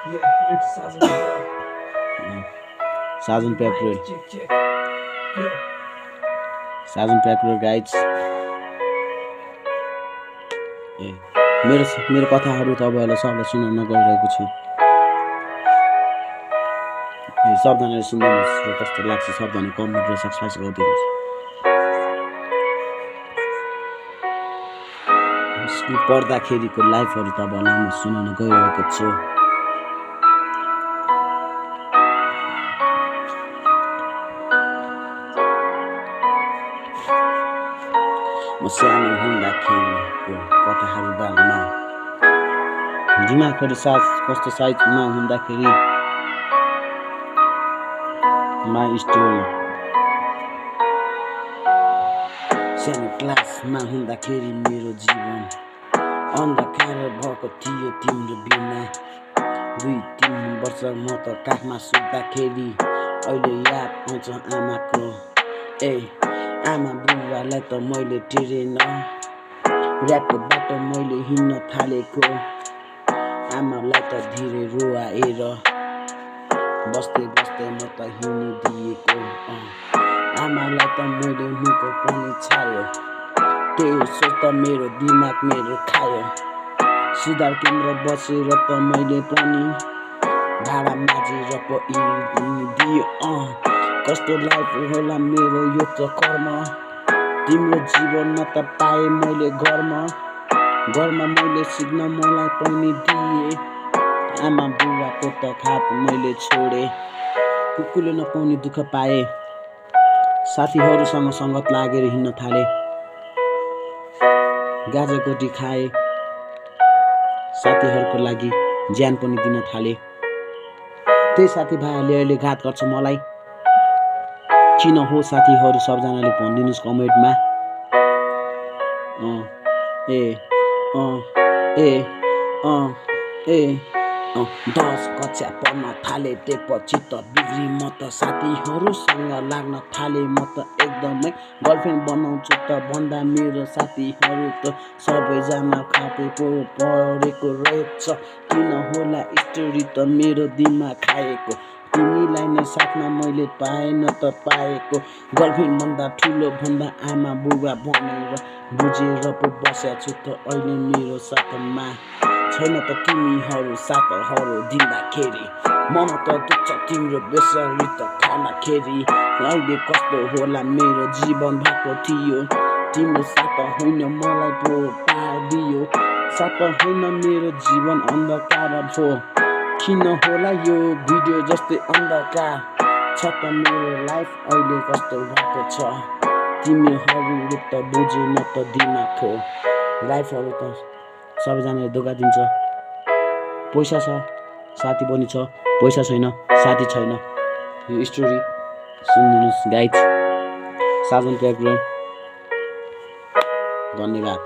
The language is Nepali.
Yeah, it's Sajan Pepper. check. Yo. Sajan Pepper guys. ए मेरो कथाहरू तपाईहरुलाई सबैलाई सुनाउन गइरहेको छु। सबजनाले सुन्दिनुस् र कस्तो लाग्छ सबजना कमेन्ट र सब्स्क्राइब गरिदिनुस्। स्कुल पढ्दाखेरिको लाइफहरू तपाईहरुलाई म सुनाउन गइरहेको छु। म सानो हुँदाखेरिको कथाहरू बारेमा दिमागहरू कस्तो साइजमा हुँदाखेरि माई स्टोरी सानो क्लासमा हुँदाखेरि मेरो जीवन अन्धकार भएको थियो तिम्रो बिना 2-3 वर्ष म त काखमा सुत्दाखेरि अहिले याद आउँछ आमाको आमा बुबालाई त मैले टेरेन ऱ्यापको बाटो मैले हिँड्न थालेको आमालाई त धेरै रुवाएर बस्दै म त हिँडिदिएको आमालाई त मैले मुखो पनि छायो त्यही सोच त मेरो दिमाग मेरो खायो सुधार केन्द्र बसेर त मैले पनि भाडा माझेर पो दियो कस्तो लाइफ होला मेरो यो त कर्म तिम्रो जीवनमा त पाएँ मैले घरमा मैले सिक्न मलाई पनि दिए आमा बुबाको त खात मैले छोडे कुकुरले नपाउने दुःख पाए साथीहरूसँग सङ्गत लागेर हिँड्न थाले गाजागोटी खाए साथीहरूको लागि ज्यान पनि दिन थाले त्यही साथीभाइहरूले अहिले घात गर्छ मलाई किन हो साथीहरू सबजनाले भनिदिनुस् कमेन्टमा 10 कक्षा पढ्न थाले त्यसपछि त बिग्री म त साथीहरूसँग लाग्न थाले म त एकदमै गर्लफ्रेन्ड बनाउँछु त भन्दा मेरो साथीहरू त सबैजना खाते परेको रहेछ किन होला स्टोरी त मेरो दिमाग खाएको तिमीलाई नै साथमा मैले पाएन त पाएको गर्लफ्रेन्ड भन्दा ठुलो भन्दा आमा बुबा भनेर बुझेर पो बसेको छु त अहिले मेरो साथमा छैन त तिमीहरू साथहरू दिँदाखेरि मन त दुख्छ तिम्रो बेसरी त खाँदाखेरि अहिले कस्तो होला मेरो जीवन भएको थियो तिम्रो साथ होइन मलाई पो पादियो साथ होइन मेरो जीवन अन्धकार भो किन होला यो भिडियो जस्तै अन्धकार छ त मेरो लाइफ अहिले कस्तो भएको छ तिमीहरूले त बुझेन त दिमागको लाइफहरू त सबैजनाले धोका दिन्छ पैसा छ साथी पनि छ पैसा छैन साथी छैन यो स्टोरी सुनिदिनुहोस् गाइज साजन प्याग्रो धन्यवाद।